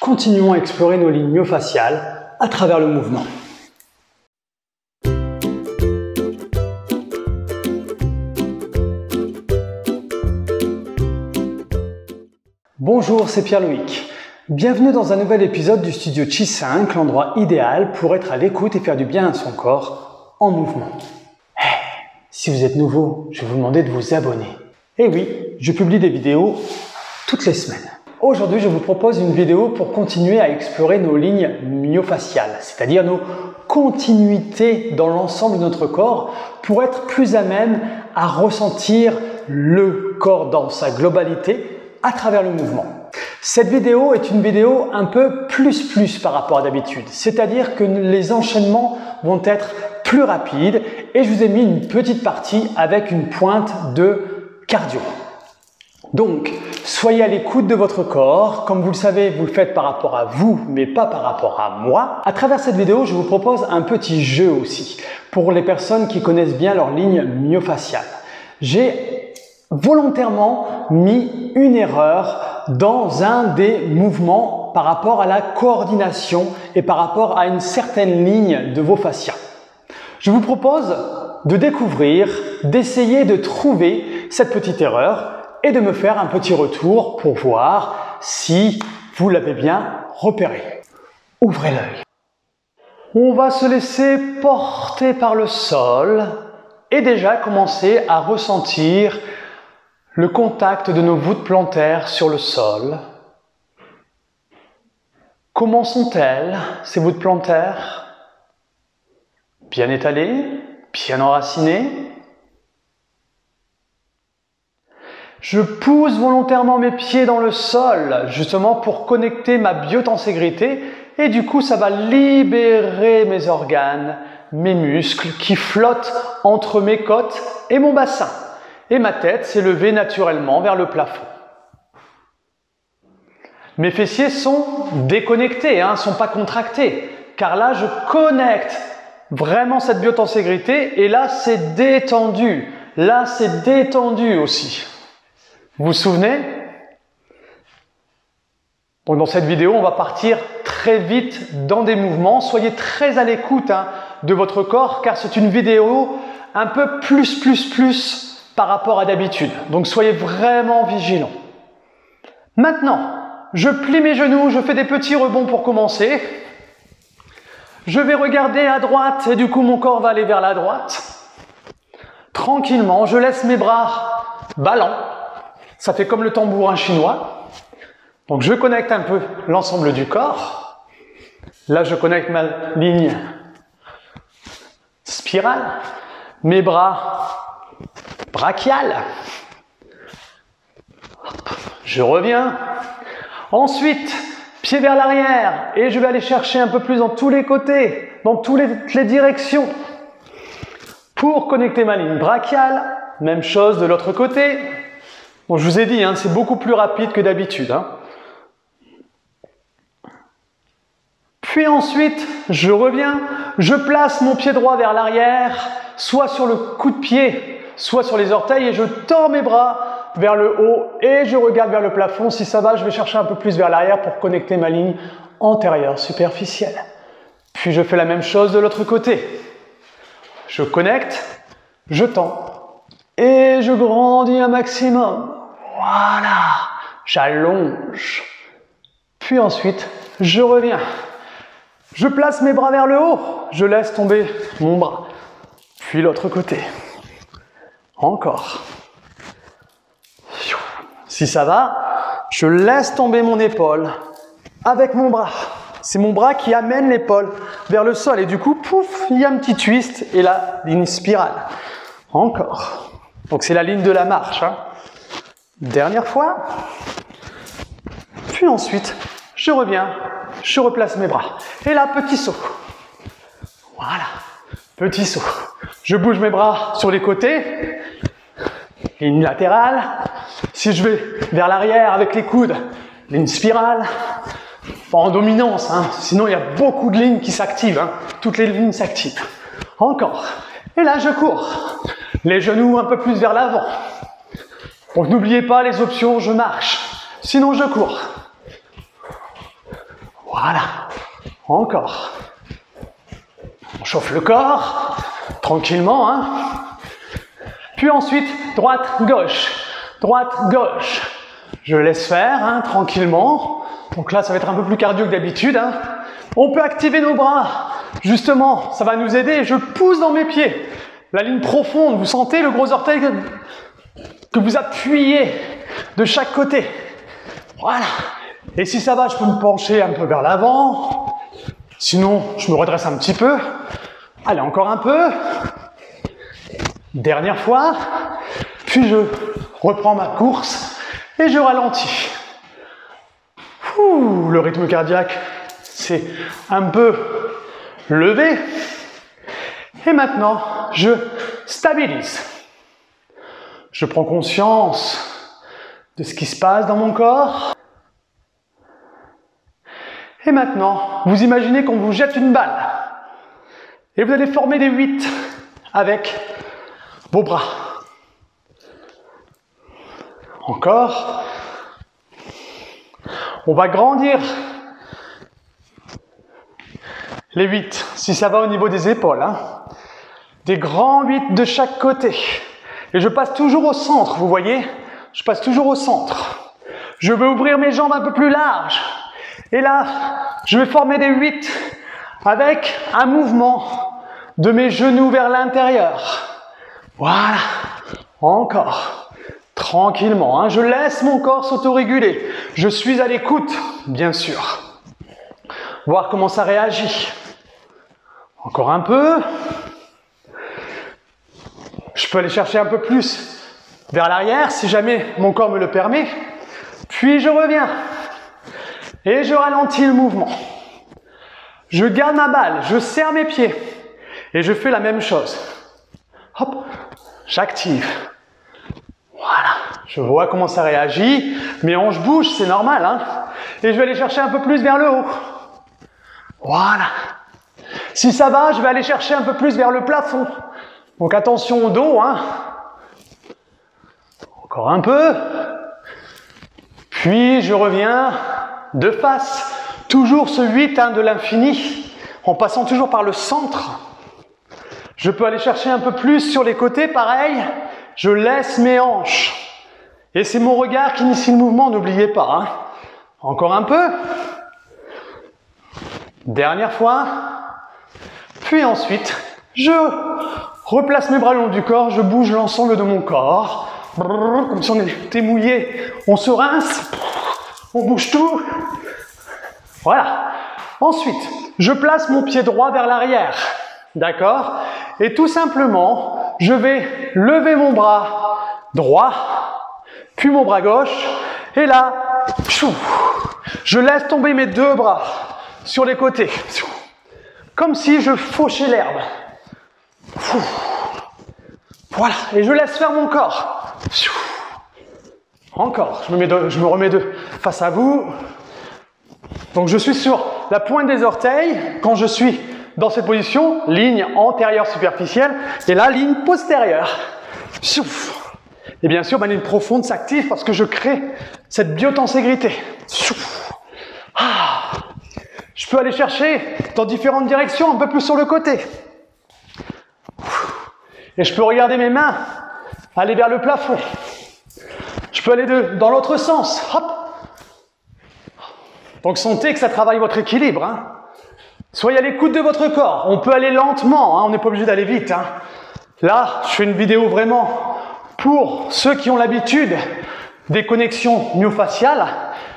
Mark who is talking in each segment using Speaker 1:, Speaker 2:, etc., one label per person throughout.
Speaker 1: Continuons à explorer nos lignes myofaciales à travers le mouvement. Bonjour, c'est Pierre-Loïc. Bienvenue dans un nouvel épisode du studio Chi 5, l'endroit idéal pour être à l'écoute et faire du bien à son corps en mouvement. Si vous êtes nouveau, je vais vous demander de vous abonner. Et oui, je publie des vidéos toutes les semaines. Aujourd'hui, je vous propose une vidéo pour continuer à explorer nos lignes myofaciales, c'est-à-dire nos continuités dans l'ensemble de notre corps pour être plus à même à ressentir le corps dans sa globalité à travers le mouvement. Cette vidéo est une vidéo un peu plus par rapport à d'habitude, c'est-à-dire que les enchaînements vont être plus rapides et je vous ai mis une petite partie avec une pointe de cardio. Donc, soyez à l'écoute de votre corps. Comme vous le savez, vous le faites par rapport à vous, mais pas par rapport à moi. À travers cette vidéo, je vous propose un petit jeu aussi pour les personnes qui connaissent bien leur ligne myofaciale. J'ai volontairement mis une erreur dans un des mouvements par rapport à la coordination et par rapport à une certaine ligne de vos fascias. Je vous propose de découvrir, d'essayer de trouver cette petite erreur et de me faire un petit retour pour voir si vous l'avez bien repéré. Ouvrez l'œil. On va se laisser porter par le sol et déjà commencer à ressentir le contact de nos voûtes plantaires sur le sol. Comment sont-elles, ces voûtes plantaires? Bien étalées, bien enracinées. Je pousse volontairement mes pieds dans le sol, justement pour connecter ma biotenségrité et du coup ça va libérer mes organes, mes muscles qui flottent entre mes côtes et mon bassin. Et ma tête s'est levée naturellement vers le plafond. Mes fessiers sont déconnectés, ne sont pas contractés, car là je connecte vraiment cette biotenségrité et là c'est détendu. Là c'est détendu aussi. Vous vous souvenez? Donc dans cette vidéo, on va partir très vite dans des mouvements. Soyez très à l'écoute de votre corps car c'est une vidéo un peu plus par rapport à d'habitude. Donc soyez vraiment vigilants. Maintenant, je plie mes genoux, je fais des petits rebonds pour commencer. Je vais regarder à droite et du coup mon corps va aller vers la droite. Tranquillement, je laisse mes bras ballants. Ça fait comme le tambourin chinois. Donc je connecte un peu l'ensemble du corps. Là, je connecte ma ligne spirale. Mes bras brachiales. Je reviens. Ensuite, pied vers l'arrière. Et je vais aller chercher un peu plus dans tous les côtés, dans toutes les directions. Pour connecter ma ligne brachiale. Même chose de l'autre côté. Bon, je vous ai dit, c'est beaucoup plus rapide que d'habitude. Puis ensuite, je reviens, je place mon pied droit vers l'arrière, soit sur le coup de pied, soit sur les orteils, et je tords mes bras vers le haut et je regarde vers le plafond. Si ça va, je vais chercher un peu plus vers l'arrière pour connecter ma ligne antérieure superficielle. Puis je fais la même chose de l'autre côté. Je connecte, je tends et je grandis un maximum. Voilà, j'allonge. Puis ensuite, je reviens. Je place mes bras vers le haut. Je laisse tomber mon bras. Puis l'autre côté. Encore. Si ça va, je laisse tomber mon épaule avec mon bras. C'est mon bras qui amène l'épaule vers le sol. Et du coup, pouf, il y a un petit twist et la ligne spirale. Encore. Donc c'est la ligne de la marche. Dernière fois, puis ensuite, je reviens, je replace mes bras. Et là, petit saut. Voilà, petit saut. Je bouge mes bras sur les côtés, ligne latérale. Si je vais vers l'arrière avec les coudes, ligne spirale. Pas en dominance, sinon il y a beaucoup de lignes qui s'activent. Toutes les lignes s'activent. Encore. Et là, je cours. Les genoux un peu plus vers l'avant. Donc n'oubliez pas les options, je marche. Sinon, je cours. Voilà. Encore. On chauffe le corps, tranquillement, hein. Puis ensuite, droite, gauche. Droite, gauche. Je laisse faire, hein, tranquillement. Donc là, ça va être un peu plus cardio que d'habitude, hein. On peut activer nos bras. Justement, ça va nous aider. Je pousse dans mes pieds. La ligne profonde, vous sentez le gros orteil que vous appuyez de chaque côté. Voilà. Et si ça va, je peux me pencher un peu vers l'avant. Sinon, je me redresse un petit peu. Allez, encore un peu. Dernière fois. Puis je reprends ma course et je ralentis. Ouh, le rythme cardiaque s'est un peu levé. Et maintenant, je stabilise. Je prends conscience de ce qui se passe dans mon corps. Et maintenant, vous imaginez qu'on vous jette une balle. Et vous allez former des 8 avec vos bras. Encore. On va grandir les 8, si ça va au niveau des épaules. Hein. Des grands 8 de chaque côté. Et je passe toujours au centre, vous voyez? Je passe toujours au centre. Je veux ouvrir mes jambes un peu plus larges. Et là, je vais former des 8 avec un mouvement de mes genoux vers l'intérieur. Voilà. Encore. Tranquillement. Hein. Je laisse mon corps s'autoréguler. Je suis à l'écoute, bien sûr. Voir comment ça réagit. Encore un peu. Je peux aller chercher un peu plus vers l'arrière si jamais mon corps me le permet. Puis je reviens. Et je ralentis le mouvement. Je garde ma balle, je serre mes pieds. Et je fais la même chose. Hop, j'active. Voilà, je vois comment ça réagit. Mes hanches bougent, c'est normal. Hein. Et je vais aller chercher un peu plus vers le haut. Voilà. Si ça va, je vais aller chercher un peu plus vers le plafond. Donc attention au dos. Hein. Encore un peu. Puis je reviens de face. Toujours ce 8 hein, de l'infini. En passant toujours par le centre. Je peux aller chercher un peu plus sur les côtés, pareil. Je laisse mes hanches. Et c'est mon regard qui initie le mouvement, n'oubliez pas. Hein. Encore un peu. Dernière fois. Puis ensuite, je replace mes bras le long du corps, je bouge l'ensemble de mon corps. Comme si on était mouillé, on se rince, on bouge tout. Voilà. Ensuite, je place mon pied droit vers l'arrière. D'accord? Et tout simplement, je vais lever mon bras droit, puis mon bras gauche. Et là, je laisse tomber mes deux bras sur les côtés. Comme si je fauchais l'herbe. Voilà. Et je laisse faire mon corps. Encore. Je me remets face à vous. Donc je suis sur la pointe des orteils. Quand je suis dans cette position, ligne antérieure superficielle. Et là, ligne postérieure. Et bien sûr, ma ligne profonde s'active parce que je crée cette biotenségrité. Je peux aller chercher dans différentes directions, un peu plus sur le côté. Et je peux regarder mes mains aller vers le plafond. Je peux aller dans l'autre sens. Hop. Donc sentez que ça travaille votre équilibre. Hein. Soyez à l'écoute de votre corps. On peut aller lentement, hein. On n'est pas obligé d'aller vite. Hein. Là, je fais une vidéo vraiment pour ceux qui ont l'habitude des connexions myofaciales.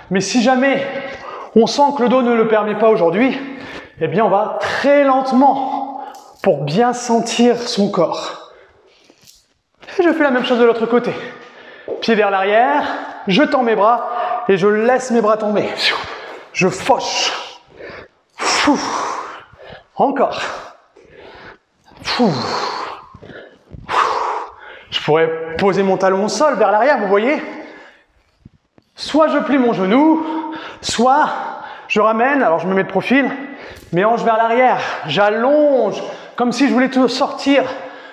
Speaker 1: Mais si jamais on sent que le dos ne le permet pas aujourd'hui, eh bien on va très lentement pour bien sentir son corps. Et je fais la même chose de l'autre côté. Pied vers l'arrière, je tends mes bras et je laisse mes bras tomber. Je fauche. Encore. Je pourrais poser mon talon au sol vers l'arrière, vous voyez? Soit je plie mon genou, soit je ramène, alors je me mets de profil, mes hanches vers l'arrière, j'allonge, comme si je voulais tout sortir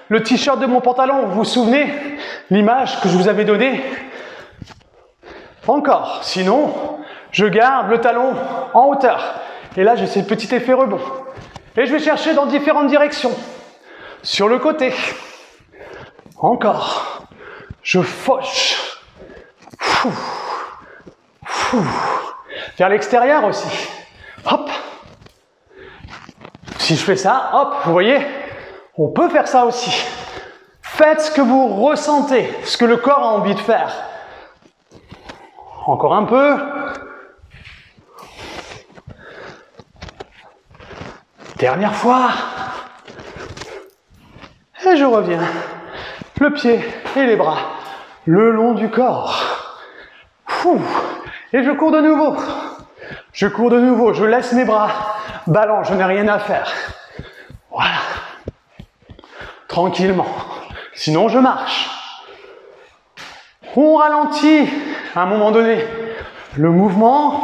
Speaker 1: le t-shirt de mon pantalon. Vous vous souvenez l'image que je vous avais donnée? Encore, sinon, je garde le talon en hauteur Et là, j'ai ce petit effet rebond. Et je vais chercher dans différentes directions. Sur le côté. Encore. Je fauche. Vers l'extérieur aussi. Hop. Si je fais ça, hop, vous voyez, on peut faire ça aussi. Faites ce que vous ressentez, ce que le corps a envie de faire. Encore un peu. Dernière fois. Et je reviens. Le pied et les bras le long du corps. Et je cours de nouveau. Je cours de nouveau, je laisse mes bras ballants, je n'ai rien à faire. Voilà. Tranquillement. Sinon, je marche. On ralentit à un moment donné le mouvement.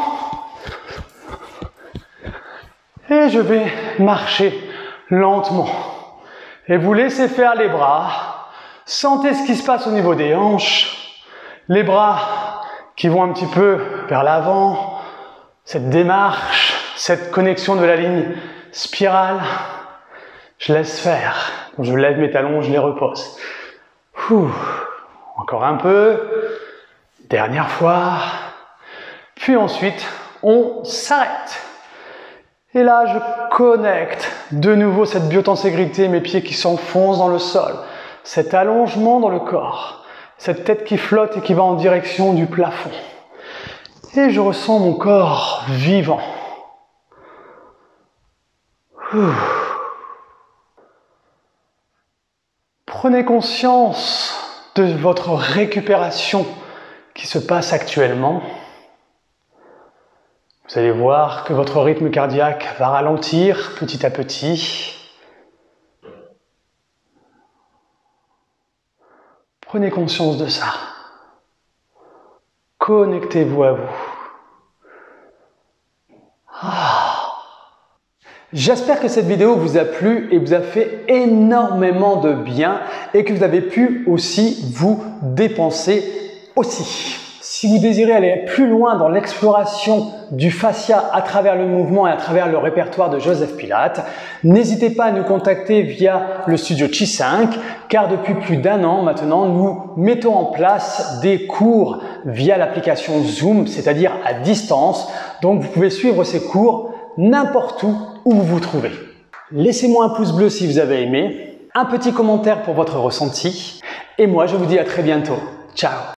Speaker 1: Et je vais marcher lentement. Et vous laissez faire les bras. Sentez ce qui se passe au niveau des hanches. Les bras qui vont un petit peu vers l'avant. Cette démarche, cette connexion de la ligne spirale. Je laisse faire. Je lève mes talons, je les repose. Encore un peu. Dernière fois. Puis ensuite, on s'arrête. Et là, je connecte de nouveau cette biotenségrité, mes pieds qui s'enfoncent dans le sol. Cet allongement dans le corps. Cette tête qui flotte et qui va en direction du plafond. Et je ressens mon corps vivant. Prenez conscience de votre récupération qui se passe actuellement. Vous allez voir que votre rythme cardiaque va ralentir petit à petit. Prenez conscience de ça. Connectez-vous à vous. J'espère que cette vidéo vous a plu et vous a fait énormément de bien et que vous avez pu aussi vous dépenser aussi. Si vous désirez aller plus loin dans l'exploration du fascia à travers le mouvement et à travers le répertoire de Joseph Pilates, n'hésitez pas à nous contacter via le studio Chi 5 car depuis plus d'1 an maintenant, nous mettons en place des cours via l'application Zoom, c'est-à-dire à distance. Donc vous pouvez suivre ces cours n'importe où vous vous trouvez. Laissez-moi un pouce bleu si vous avez aimé, un petit commentaire pour votre ressenti et moi je vous dis à très bientôt. Ciao!